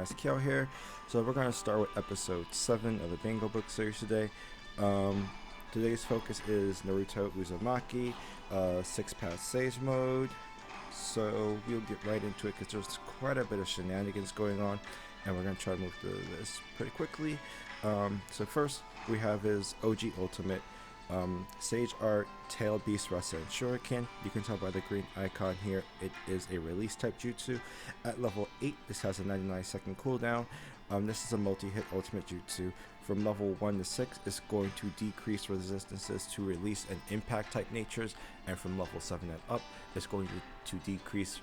Nice Kyo here. So we're going to start with episode 7 of the Bingo Book series today. Today's focus is Naruto Uzumaki, 6-path Sage Mode. So we'll get right into it because there's quite a bit of shenanigans going on, and we're going to try to move through this pretty quickly. So first we have his OG Ultimate, Sage Art, Tail Beast, Rasen Shuriken. You can tell by the green icon here, it is a release type jutsu. At level 8, this has a 99-second cooldown. This is a multi-hit ultimate jutsu. From level 1 to 6, it's going to decrease resistances to release and impact type natures, and from level 7 and up, it's going to decrease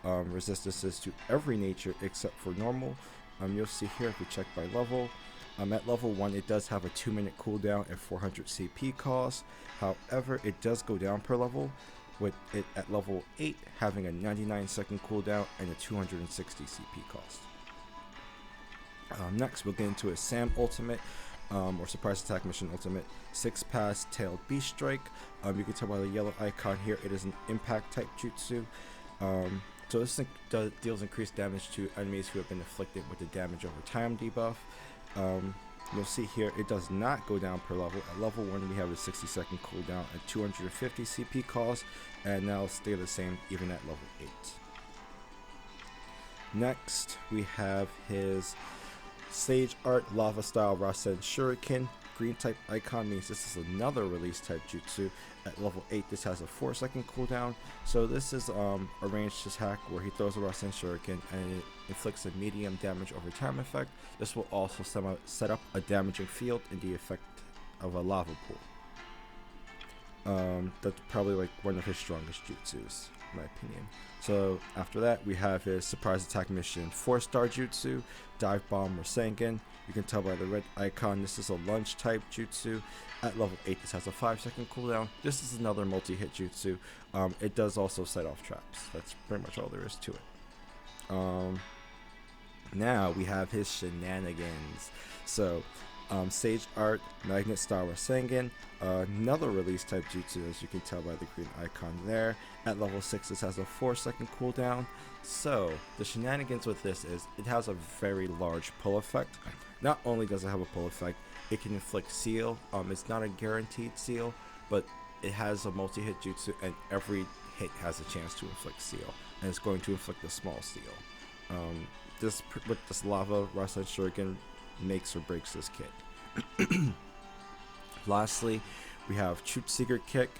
resistances to every nature except for normal. You'll see here if we check by level. At level 1, it does have a 2-minute cooldown and 400 CP cost. However, it does go down per level, with it at level 8 having a 99-second cooldown and a 260 CP cost. Next, we'll get into a Sam Ultimate, or Surprise Attack Mission Ultimate, 6-pass Tailed Beast Strike. You can tell by the yellow icon here, it is an impact type jutsu. So this deals increased damage to enemies who have been afflicted with the damage over time debuff. You'll see here it does not go down per level. At level 1 we have a 60-second cooldown and 250 CP cost, and now stay the same even at level 8. Next we have his Sage Art Lava Style Rasen Shuriken. Green type icon means this is another release type jutsu. At level 8 this has a 4-second cooldown. So this is a ranged attack where he throws a Rasen Shuriken and it inflicts a medium damage over time effect. This will also set up a damaging field in the effect of a lava pool. That's probably like one of his strongest jutsus, in my opinion. So after that we have his Surprise Attack Mission 4-star jutsu, Dive Bomb Rasengan. You can tell by the red icon this is a lunge type jutsu. At level 8 this has a 5-second cooldown. This is another multi-hit jutsu. It does also set off traps. That's pretty much all there is to it. Now we have his shenanigans. So Sage Art Magnet Style Rasengan, another release type jutsu, as you can tell by the green icon there. At level 6 this has a 4-second cooldown. So the shenanigans with this is it has a very large pull effect. Not only does it have a pull effect, it can inflict seal. It's not a guaranteed seal, but it has a multi-hit jutsu, and every hit has a chance to inflict seal, and it's going to inflict a small seal. With this lava Rasen Shuriken makes or breaks this kit. Lastly, we have Truth Seeker Kick.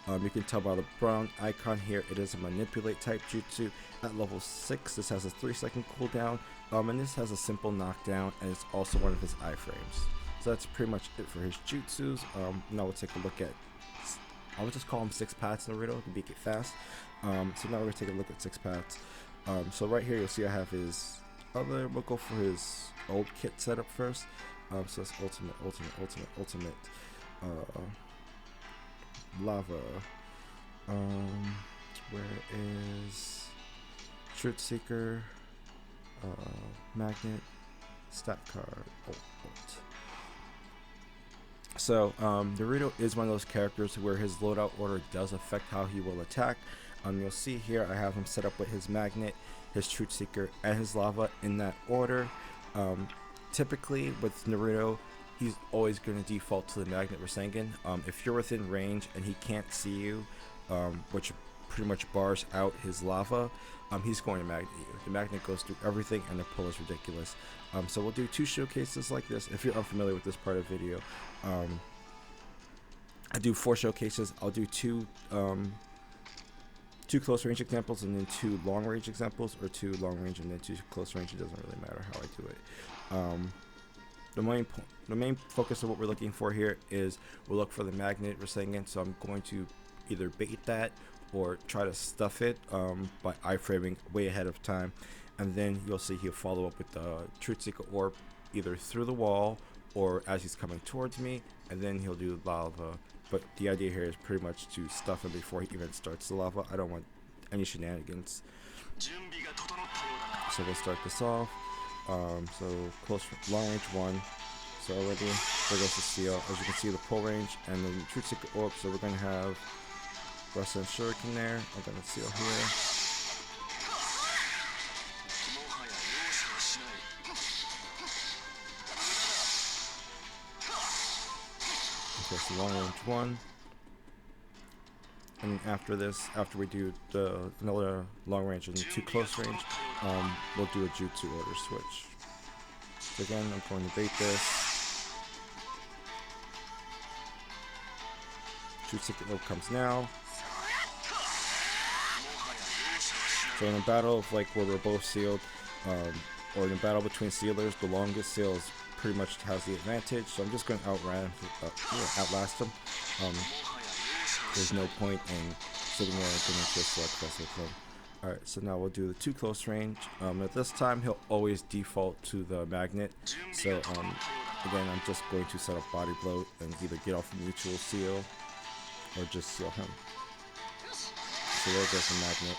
You can tell by the brown icon here, it is a manipulate type jutsu. At level 6 this has a 3-second cooldown, and this has a simple knockdown, and it's also one of his iframes. So that's pretty much it for his jutsus. Now we'll take a look at, I'll just call him 6 paths Naruto to make it fast. So now we're going to take a look at 6 paths. So right here you'll see I have his other, we'll go for his old kit setup first. So it's ultimate, lava. Where is Truth Seeker, magnet, stat card, ult. So Naruto is one of those characters where his loadout order does affect how he will attack. You'll see here I have him set up with his magnet, his Truth Seeker, and his lava in that order. Typically with Naruto, he's always going to default to the magnet Rasengan. If you're within range and he can't see you, which pretty much bars out his lava, he's going to magnet you. The magnet goes through everything and the pull is ridiculous. So we'll do 2 showcases like this. If you're unfamiliar with this part of the video, I do 4 showcases. I'll do 2 close range examples and then 2 long range examples, or 2 long range and then 2 close range. It doesn't really matter how I do it. The main focus of what we're looking for here is we'll look for the magnet Rasengan. So I'm going to either bait that or try to stuff it by iframing way ahead of time, and then you'll see he'll follow up with the Truth Seeker orb either through the wall or as he's coming towards me, and then he'll do lava. But the idea here is pretty much to stuff him before he even starts the lava. I don't want any shenanigans. So we'll start this off. So close, long range 1. So already there goes the seal. As you can see, the pull range and the Truth Seeker orb. So we're going to have Rasen Shuriken there. I'm going to seal here. course, the long range one. And after this, after we do another long range and 2 close range, we'll do a jutsu order switch. So again, I'm going to bait this. Jutsu Secret Orb comes now. So in a battle of like where we're both sealed, or in a battle between sealers, the longest seal is pretty much has the advantage. So I'm just going to outlast him. There's no point in sitting there and getting just like this with him. Alright, so now we'll do the 2 close range. At this time, he'll always default to the magnet. So again, I'm just going to set up body blow and either get off a mutual seal or just seal him. So there goes the magnet.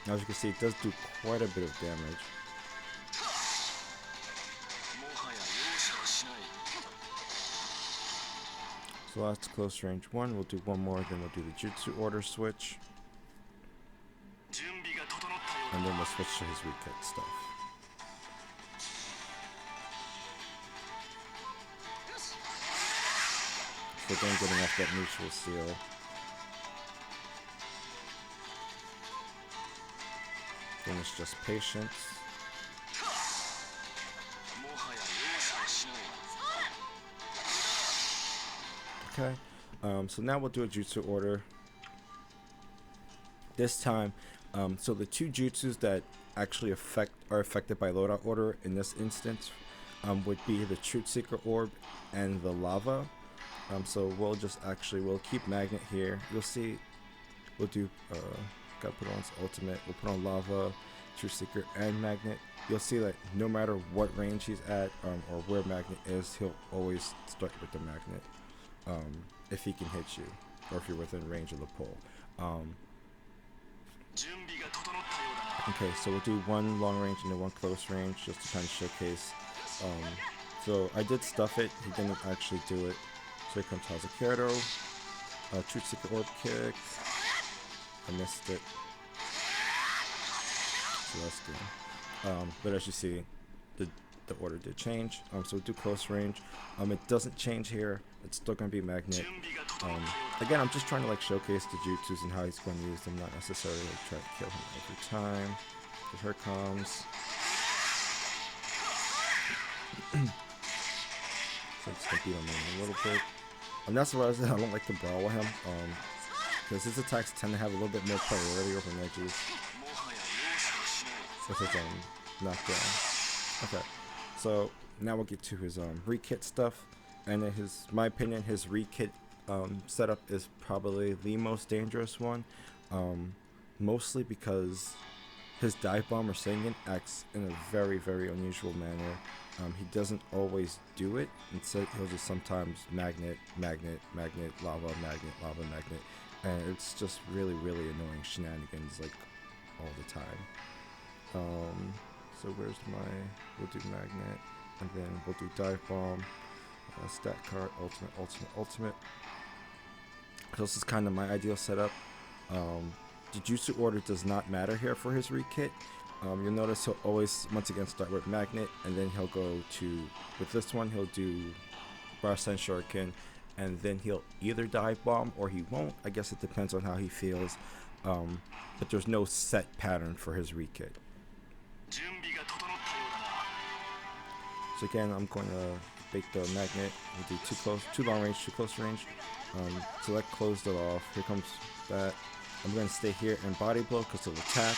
Now, as you can see, it does do quite a bit of damage. So that's close range 1. We'll do one more, then we'll do the jutsu order switch. And then we'll switch to his rekit stuff. So again, getting off that mutual seal. Then it's just patience. Okay, so now we'll do a jutsu order. This time, so the 2 jutsus that actually are affected by loadout order in this instance would be the Truth Seeker Orb and the Lava. So we'll keep Magnet here. You'll see, we'll do, gotta put on his ultimate, we'll put on Lava, Truth Seeker, and Magnet. You'll see that no matter what range he's at, or where Magnet is, he'll always start with the Magnet. If he can hit you, or if you're within range of the pole. Okay, so we'll do 1 long range and then 1 close range, just to kind of showcase. So I did stuff it, he didn't actually do it. So here comes Hazakiro, Truth Seeker Orb kick, I missed it, so that's good. But as you see, the order did change. So we'll do close range. It doesn't change here. It's still going to be Magnet. Again, I'm just trying to like showcase the jutsus and how he's going to use them, not necessarily like try to kill him every time. So here comes. So just gonna beat him in a little bit. And that's why I don't like to brawl with him, because his attacks tend to have a little bit more priority over edges. With his knockdown. Okay. So now we'll get to his rekit stuff, and in my opinion, his rekit setup is probably the most dangerous one, mostly because his dive bomb or Sengen acts in a very, very unusual manner. He doesn't always do it. Instead, he'll just sometimes magnet, lava, magnet, and it's just really, really annoying shenanigans like all the time. So we'll do magnet, and then we'll do dive bomb, stat card, ultimate. So this is kind of my ideal setup. The jutsu order does not matter here for his rekit. You'll notice he'll always, once again, start with magnet, and then he'll go to, with this one, he'll do Rasen Shuriken, and then he'll either dive bomb or he won't. I guess it depends on how he feels. But there's no set pattern for his rekit. So again, I'm going to bake the magnet. We'll do 2 long range, 2 close range. So that closed it off. Here comes that. I'm going to stay here and body blow because it'll attack.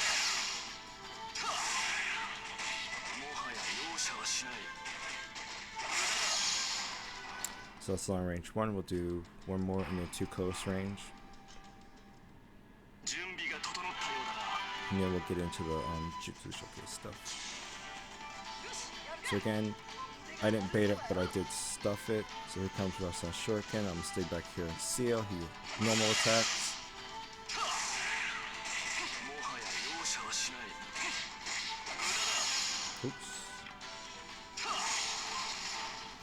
So that's long range 1. We'll do 1 more and then 2 close range. And then we'll get into the Jutsu Showcase stuff. So again, I didn't bait it, but I did stuff it. So here comes Rasen Shuriken. I'm going to stay back here and seal. He normal attacks. Oops.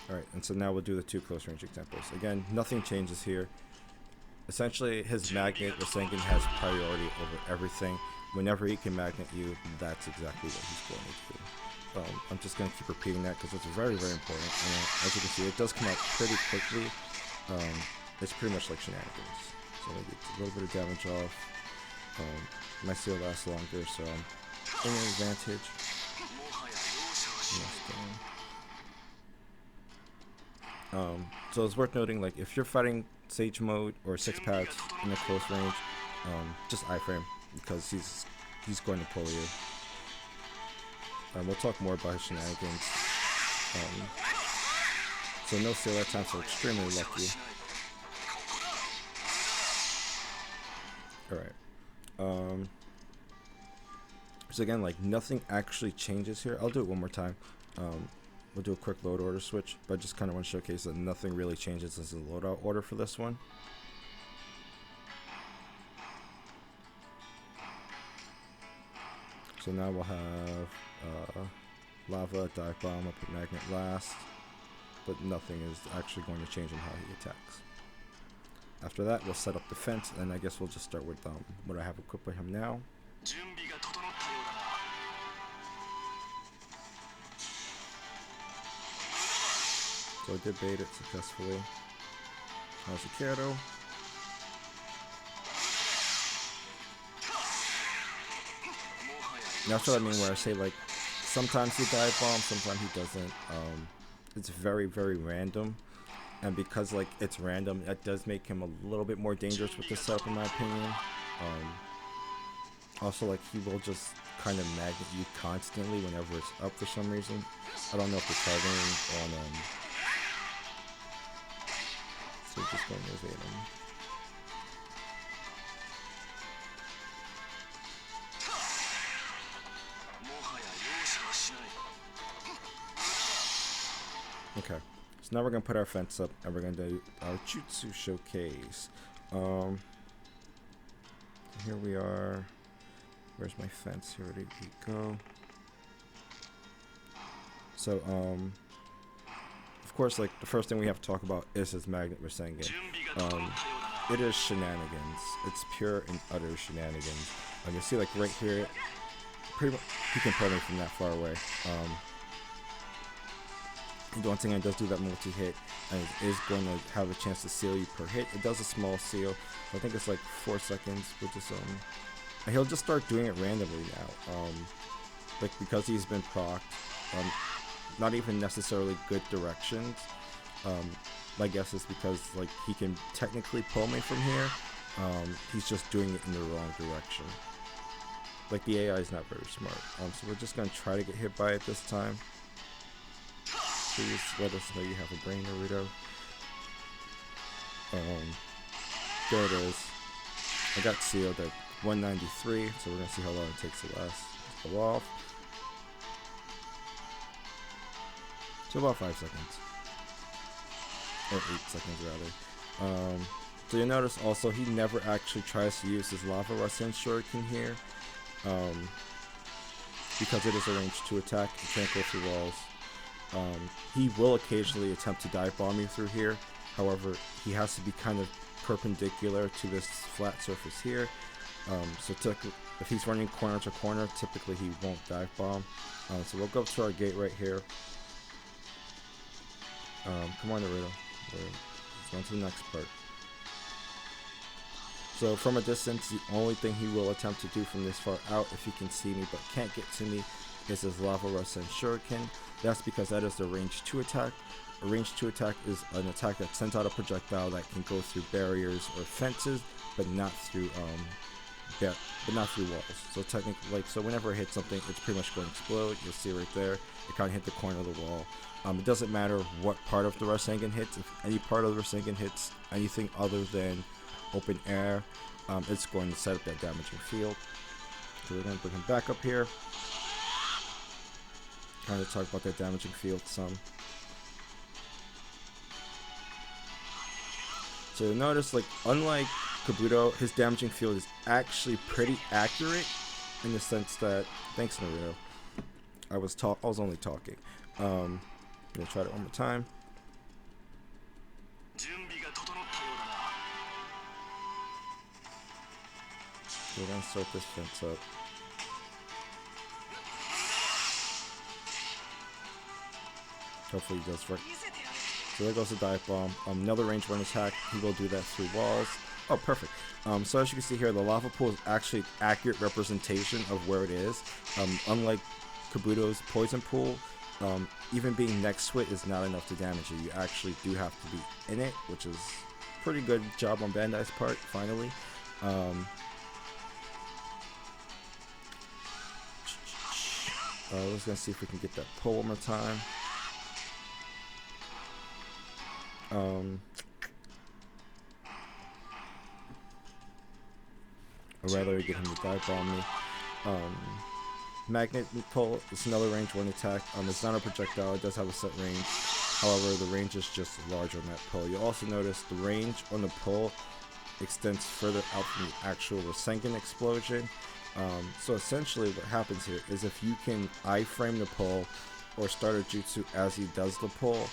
Alright, and so now we'll do the 2 close range examples. Again, nothing changes here. Essentially, his magnet, the Sengen, has priority over everything. Whenever he can magnet you, that's exactly what he's going to do. I'm just going to keep repeating that because it's very, very important. And as you can see, it does come out pretty quickly. It's pretty much like shenanigans. So I get a little bit of damage off. My seal lasts longer, so I'm in an advantage. So it's worth noting, like, if you're fighting Sage mode or 6 pads in a close range, just iframe because he's going to pull you. We'll talk more about his shenanigans. So no seal that time, so extremely lucky. Alright. So again, like, nothing actually changes here. I'll do it one more time. We'll do a quick load order switch, but I just kind of want to showcase that nothing really changes as a loadout order for this one. So now we'll have lava, dive bomb, I'll put magnet last, but nothing is actually going to change in how he attacks. After that, we'll set up defense, and I guess we'll just start with what I have equipped with him now. So I did bait it successfully. How's the Kato? That's what I mean where I say, like, sometimes he dive bomb, sometimes he doesn't. It's very, very random. And because, like, it's random, that does make him a little bit more dangerous with this setup, in my opinion. Also, like, he will just kind of magnet you constantly whenever it's up for some reason. I don't know if they're targeting on, so just going to evade him. Okay, so now we're going to put our fence up and we're going to do our Jutsu showcase. Here we are. Where's my fence? Here we go. So, of course, like, the first thing we have to talk about is his magnet Rasengan. It is shenanigans. It's pure and utter shenanigans. You can see, like, right here, pretty much, he can pull me from that far away. Once again, it does do that multi-hit, and it is going to have a chance to seal you per hit. It does a small seal. I think it's like 4 seconds. We'll just, and he'll just start doing it randomly now. Like, because he's been procced, not even necessarily good directions. My guess is because, like, he can technically pull me from here. He's just doing it in the wrong direction. Like, the AI is not very smart. So we're just going to try to get hit by it this time. Please let us know you have a brain, Naruto. There it is. I got sealed at 193, so we're going to see how long it takes to last. Let's go off. So about 5 seconds. Or 8 seconds, rather. So you'll notice also he never actually tries to use his Lava Rasen Shuriken here. Because it is a range 2 attack, you can't go through walls. He will occasionally attempt to dive bomb you through here. However, he has to be kind of perpendicular to this flat surface here. So if he's running corner to corner, typically he won't dive bomb. So we'll go to our gate right here. Come on, Naruto. Let's go on to the next part. So from a distance, the only thing he will attempt to do from this far out, if he can see me but can't get to me, is his Lava Rasen Shuriken. That's because that is the range 2 attack. A range 2 attack is an attack that sends out a projectile that can go through barriers or fences, but not through walls. So technically, like, so whenever it hits something, it's pretty much going to explode. You'll see right there, it kind of hit the corner of the wall. It doesn't matter what part of the Rasengan hits. If any part of the Rasengan hits anything other than open air, it's going to set up that damaging field. So we're going to bring him back up here. Kind of talk about that damaging field some. So you'll notice, like, unlike Kabuto, his damaging field is actually pretty accurate in the sense that, thanks Naruto, I was only talking. I'm gonna try it one more time. So we're gonna start this fence up. Hopefully he does right. So there goes the dive bomb. Another range 1 attack. He will do that through walls. Oh, perfect. So as you can see here, the lava pool is actually accurate representation of where it is. Unlike Kabuto's poison pool, even being next to it is not enough to damage you. You actually do have to be in it, which is pretty good job on Bandai's part, finally. Let's gonna see if we can get that pull one more time. Or rather, get him to dive bomb me. Magnet pull is another range 1 attack. It's not a projectile, it does have a set range. However, the range is just large on that pull. You'll also notice the range on the pull extends further out from the actual Rasengan explosion. So essentially what happens here is if you can iframe the pull or start a jutsu as he does the pull,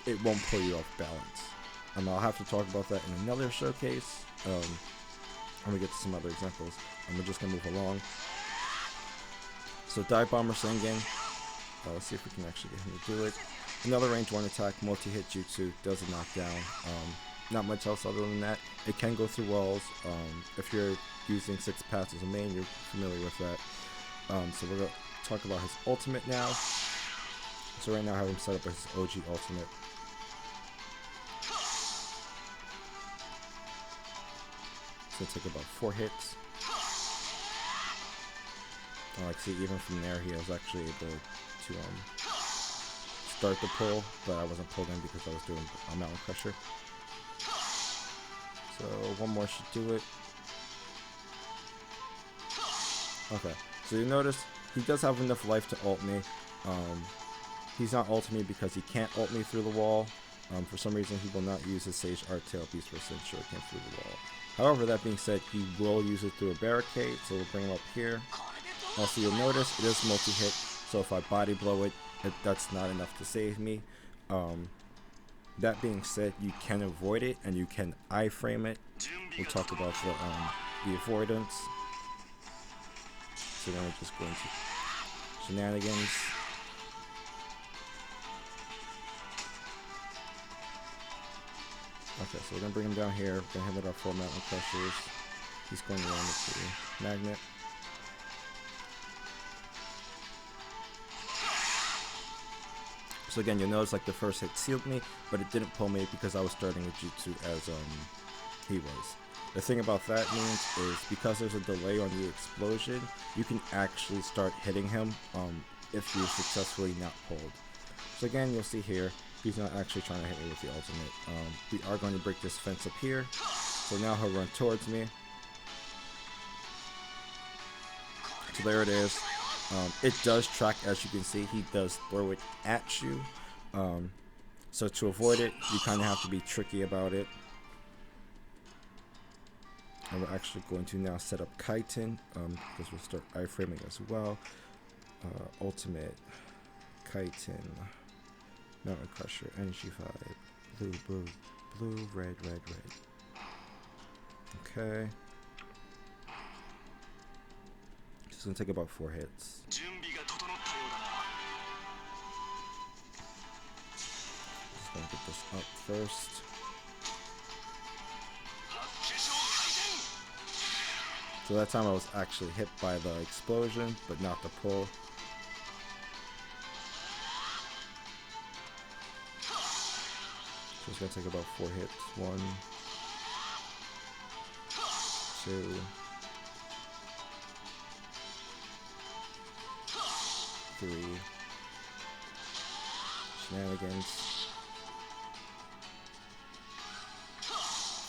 it won't pull you off balance. I'll have to talk about that in another showcase. I'm gonna get to some other examples. We're just gonna move along. So dive bomb Rasengan. Let's see if we can actually get him to do it. Another range 1 attack, multi-hit jutsu, does a knockdown. Not much else other than that. It can go through walls. If you're using 6 paths as a main, you're familiar with that. So we're going to talk about his ultimate now. So right now I have him set up as his OG ultimate. It's going to take about 4 hits. Like, see, even from there, he was actually able to start the pull, but I wasn't pulled in because I was doing a mountain crusher. So one more should do it. Okay, so you notice he does have enough life to ult me. He's not ulting me because he can't ult me through the wall. For some reason, he will not use his Sage Art Tail Beast for Shuriken through the wall. However, that being said, he will use it through a barricade, so we'll bring him up here. Also, you'll notice it is multi-hit, so if I body blow it, that's not enough to save me. That being said, you can avoid it, and you can iframe it. We'll talk about the avoidance. So then we're just going to shenanigans. Okay, so we're going to bring him down here. We're going to hit with our 4 mountain crushers. He's going to run with the magnet. So again, you'll notice like the first hit sealed me, but it didn't pull me because I was starting a jutsu as he was. The thing about that means is because there's a delay on the explosion, you can actually start hitting him if you're successfully not pulled. So again, you'll see here, he's not actually trying to hit me with the ultimate. We are going to break this fence up here. So now he'll run towards me. So there it is. It does track, as you can see. He does throw it at you. So to avoid it, you kind of have to be tricky about it. And we're actually going to now set up Kaiten, because we'll start iframing as well. Ultimate, Kaiten, Mountain Crusher, Energy 5, blue, blue, blue, red, red, red. Okay. It's gonna take about 4 hits. Just gonna get this up first. So that time I was actually hit by the explosion, but not the pull. So it's gonna take about 4 hits. 1, 2, 3. Shenanigans.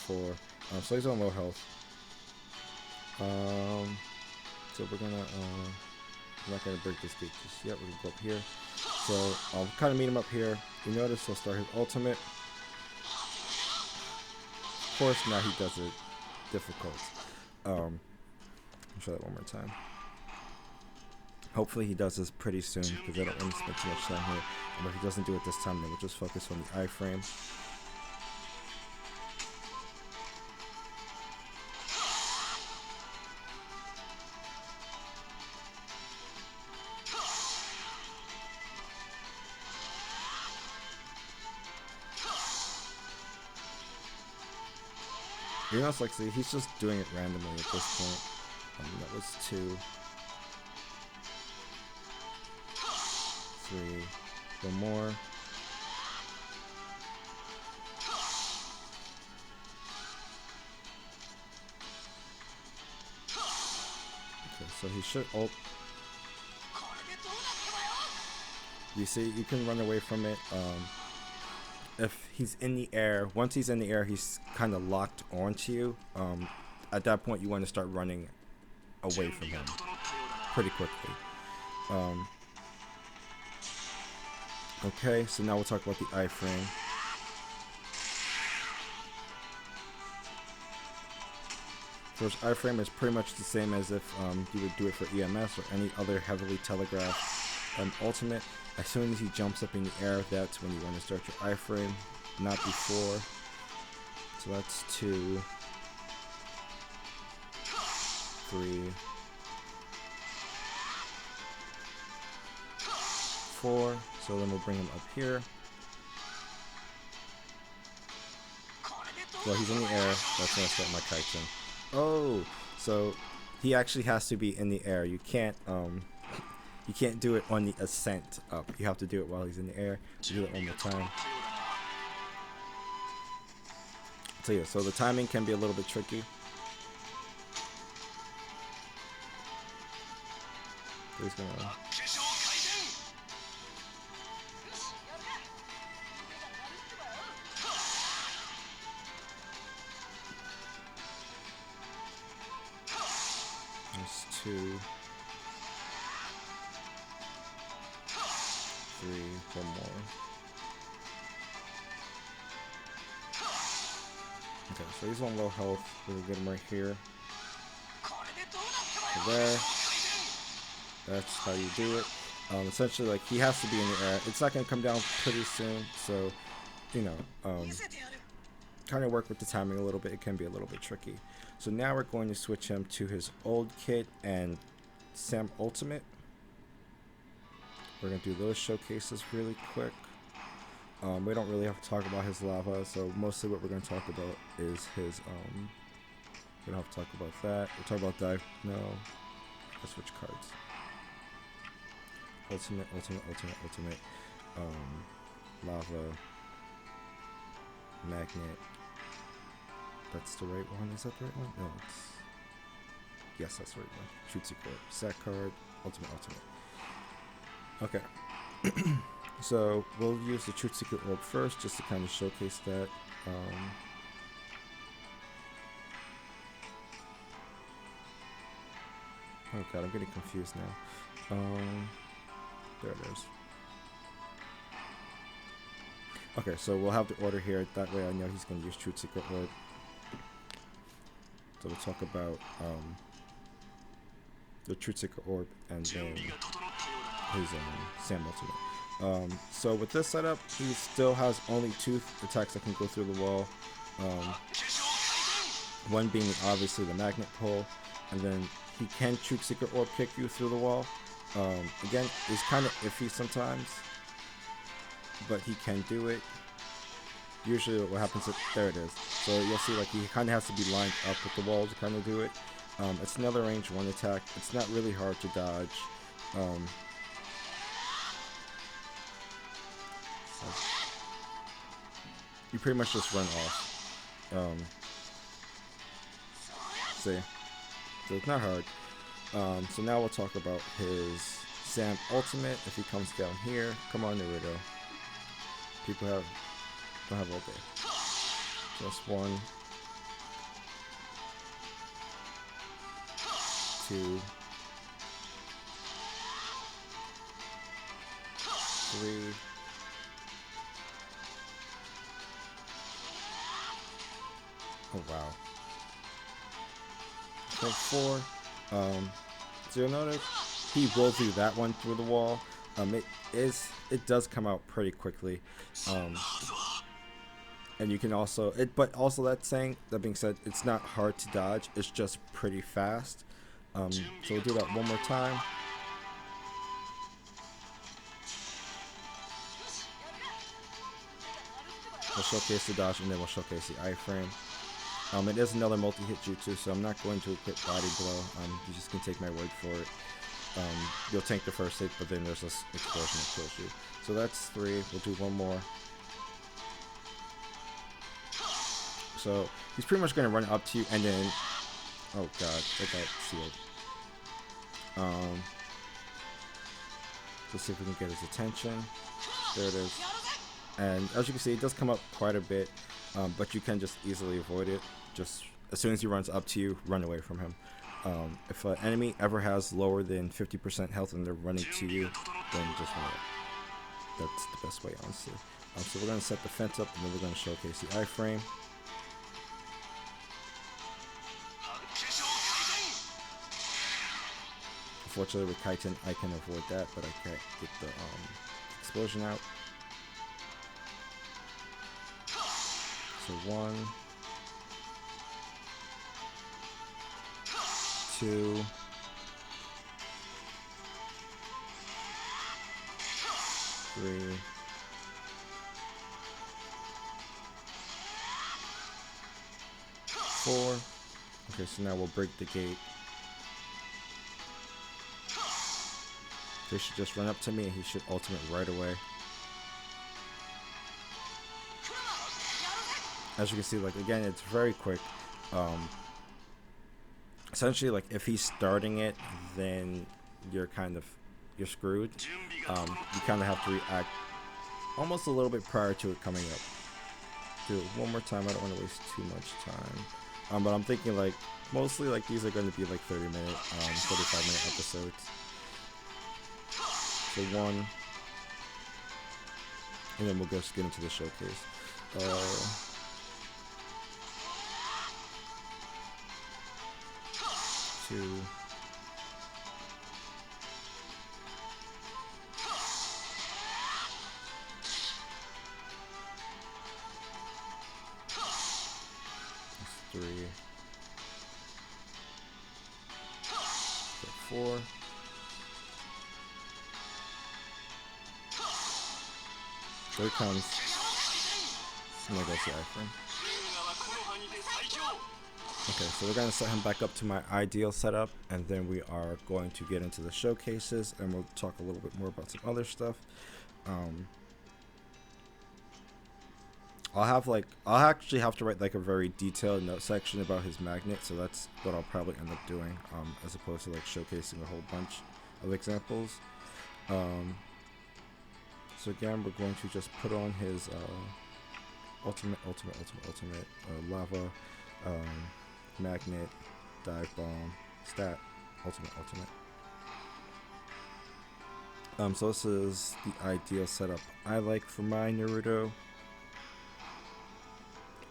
4. So he's on low health. So we're gonna I'm not gonna break this gate just yet. We're gonna go up here. So I'll kind of meet him up here. You notice he'll start his ultimate. Of course, now he does it difficult. I'll try that one more time. Hopefully he does this pretty soon because I don't want to spend too much time here. But if he doesn't do it this time, then we'll just focus on the iframe. You know, it's like, see, he's just doing it randomly at this point. That was 2. 3. One more. Okay, so he should ult. You see, you can run away from it. If he's in the air, once he's in the air, he's kind of locked onto you. At that point, you want to start running away from him pretty quickly. Okay, so now we'll talk about the iframe. First, iframe is pretty much the same as if you would do it for EMS or any other heavily telegraphed ultimate. As soon as he jumps up in the air, that's when you want to start your iframe, not before. So that's 2, 3, 4. So then we'll bring him up here. So he's in the air. That's when I start my kiting. Oh, so he actually has to be in the air. You can't do it on the ascent up. You have to do it while he's in the air. Do it one more time. So yeah, so the timing can be a little bit tricky. So he's gonna. There's 2, 3, one more. Okay, so he's on low health. We'll get him right here. So there. That's how you do it. Essentially, like, he has to be in the air. It's not going to come down pretty soon, so, you know, kind of work with the timing a little bit. It can be a little bit tricky. So now we're going to switch him to his old kit and Sam Ultimate. We're going to do those showcases really quick. We don't really have to talk about his lava, so mostly what we're going to talk about is his, we don't have to talk about that. We'll talk about dive. No. Let's switch cards. Ultimate. Lava. Magnet. That's the right one. Is that the right one? No, it's... Yes, that's the right one. Jutsu Corp. Set card. Ultimate. Okay. So, we'll use the Truth Secret Orb first, just to kind of showcase that. Oh god, I'm getting confused now. There it is. Okay, so we'll have the order here. That way I know he's going to use Truth Secret Orb. So we'll talk about the Truth Secret Orb and then his Sam Ultimate. So with this setup, he still has only 2 attacks that can go through the wall. One being obviously the magnet pull, and then he can Truth Secret Orb kick you through the wall. Again, it's kind of iffy sometimes, but he can do it. Usually what happens is, there it is. So you'll see like he kind of has to be lined up with the wall to kind of do it. It's another range 1 attack. It's not really hard to dodge. You pretty much just run off. See? So it's not hard. So now we'll talk about his Sam Ultimate. If he comes down here, come on Naruto. People don't have all day. Just 1, 2, 3. Oh wow. Okay, 4. So you'll notice he will do that one through the wall. It does come out pretty quickly. And you can also but also that being said, it's not hard to dodge. It's just pretty fast. So we'll do that one more time. We'll showcase the dodge and then we'll showcase the iframe. It is another multi-hit jutsu, so I'm not going to equip body blow. You just can take my word for it. You'll tank the first hit, but then there's this explosion that kills you. So that's 3. We'll do one more. So he's pretty much going to run up to you, and then, oh god, that got sealed. Let's see if we can get his attention. There it is. And as you can see, it does come up quite a bit, but you can just easily avoid it. Just as soon as he runs up to you, run away from him. If an enemy ever has lower than 50% health and they're running to you, then just run away. That's the best way, honestly. So we're going to set the fence up, and then we're going to showcase the iframe. Unfortunately, with Kaiten, I can avoid that, but I can't get the explosion out. So 1, 2, 3, 4. Okay, so now we'll break the gate. They should just run up to me, and he should ultimate right away. As you can see, like, again, it's very quick. Essentially, like, if he's starting it, then you're screwed. You kind of have to react almost a little bit prior to it coming up. Do it one more time. I don't want to waste too much time. But I'm thinking, like, mostly, like, these are going to be, like, 30-minute, 45-minute episodes. So 1, and then we'll just get into the showcase. 2, 3, 4. There it comes. And there goes the iframe. Okay, so we're going to set him back up to my ideal setup, and then we are going to get into the showcases, and we'll talk a little bit more about some other stuff. I'll actually have to write like a very detailed note section about his magnet, so that's what I'll probably end up doing, as opposed to like showcasing a whole bunch of examples. So again, we're going to just put on his ultimate lava, magnet, dive bomb, stat, ultimate. So this is the ideal setup I like for my Naruto.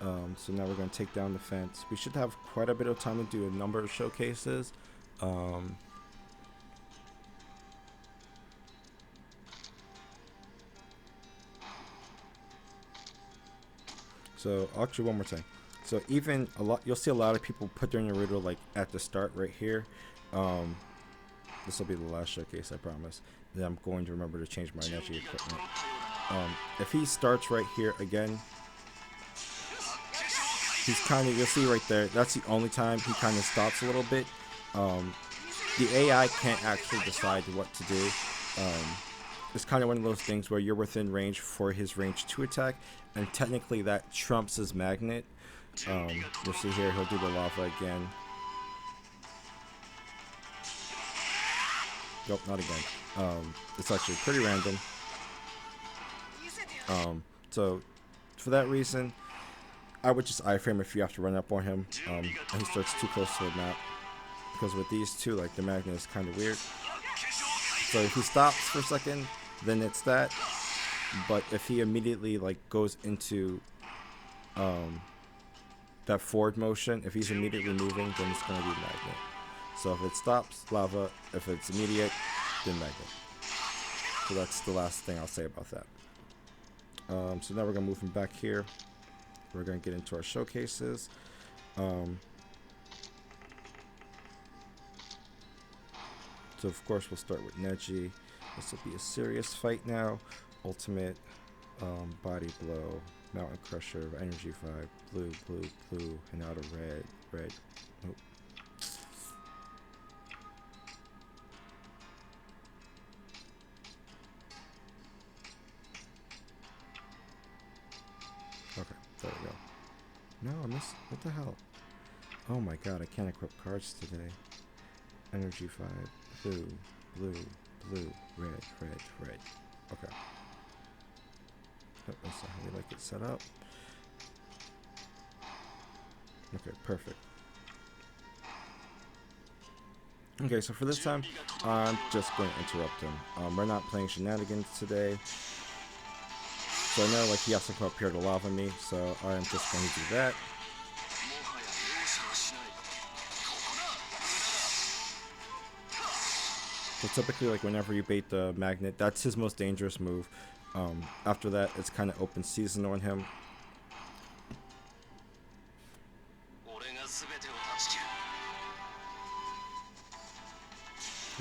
So now we're going to take down the fence. We should have quite a bit of time to do a number of showcases. So actually, one more thing. So even you'll see a lot of people put their Naruto like at the start right here. This will be the last showcase, I promise. Then I'm going to remember to change my NxB equipment. If he starts right here again, he's you'll see right there, that's the only time he kind of stops a little bit. The AI can't actually decide what to do. It's kind of one of those things where you're within range for his range 2 attack, and technically that trumps his magnet. You'll see here, he'll do the lava again. Nope, not again. It's actually pretty random. So for that reason, I would just iframe if you have to run up on him, and he starts too close to the map. Because with these two, like, the magnet is kind of weird. So if he stops for a second, then it's that. But if he immediately like goes into that forward motion, if he's immediately moving, then it's going to be magnet. So if it stops, lava. If it's immediate, then magnet. So that's the last thing I'll say about that. So now we're going to move him back here. We're going to get into our showcases. So of course we'll start with NxB. This will be a serious fight now. Ultimate, Body blow, mountain crusher, energy 5, blue, blue, blue, and out of red, red. Nope. Okay, there we go. No, I missed. What the hell? Oh my god, I can't equip cards today. Energy 5, blue, blue, blue, red, red, red. Okay. That's not how we like it set up. Okay, perfect. Okay, so for this time, I'm just going to interrupt him. We're not playing shenanigans today. So I know like he has to come up here to lava me, so I am just going to do that. So typically like whenever you bait the magnet, that's his most dangerous move. After that, it's kind of open season on him.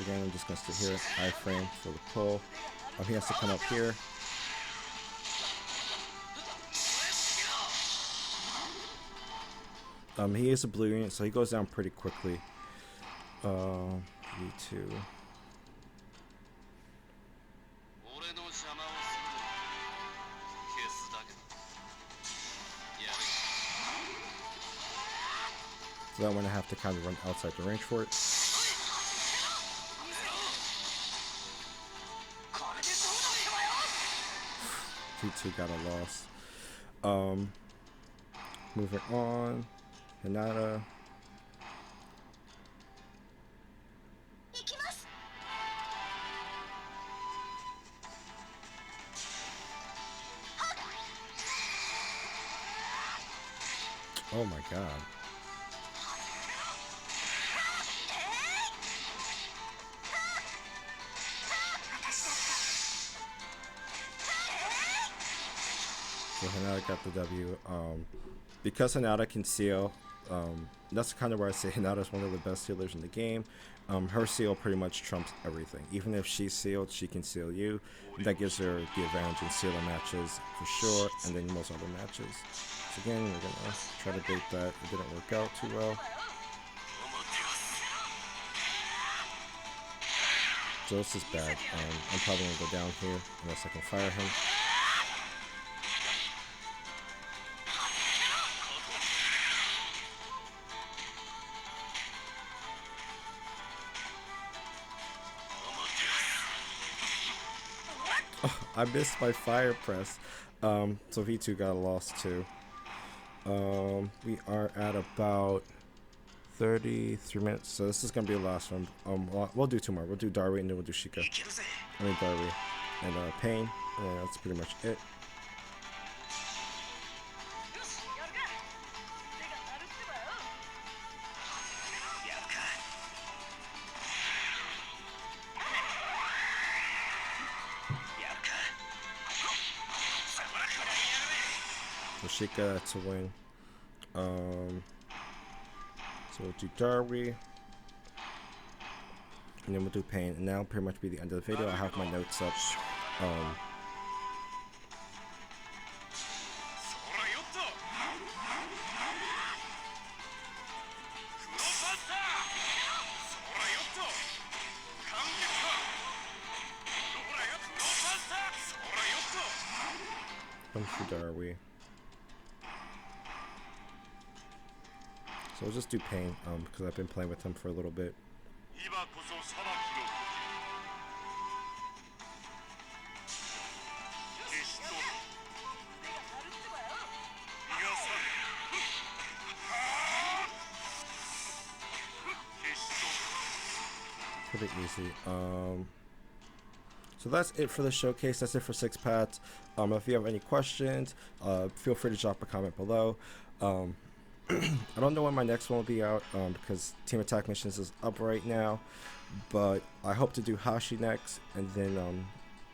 Again, I'm just going to sit here, iframe for the pull. He has to come up here. He is a blue unit, so he goes down pretty quickly. V2. So then I'm going to have to kind of run outside the range for it. V2 got a loss. Moving on. Hinata. Oh my god. So Hinata got the W. Because Hinata can seal, that's kind of where I say Hinata is one of the best sealers in the game. Her seal pretty much trumps everything. Even if she's sealed, she can seal you. That gives her the advantage in sealer matches for sure, and then most other matches. So again, we're gonna try to bait that. It didn't work out too well. So this is bad. I'm probably gonna go down here unless I can fire him. I missed my fire press. So V2 got a loss too. We are at about 33 minutes, so this is gonna be the last one. We'll do two more. We'll do Darby and then we'll do Shika. I mean Darby and Pain. And that's pretty much it. So Shika to win. So we'll do Darby, and then we'll do Pain, and that'll pretty much be the end of the video. I have my notes up. One for Darby. So we'll just do Pain, because I've been playing with him for a little bit. Pretty easy. So that's it for the showcase. That's it for 6p. If you have any questions, feel free to drop a comment below. I don't know when my next one will be out, because Team Attack Missions is up right now, but I hope to do Hashi next, and then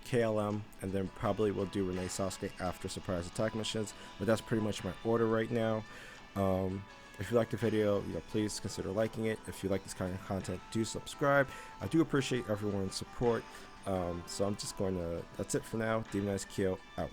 KLM, and then probably we'll do Renee Sasuke after Surprise Attack Missions, but that's pretty much my order right now. If you like the video, please consider liking it. If you like this kind of content, do subscribe. I do appreciate everyone's support. So I'm just going to, that's it for now. Demonize Kyo out.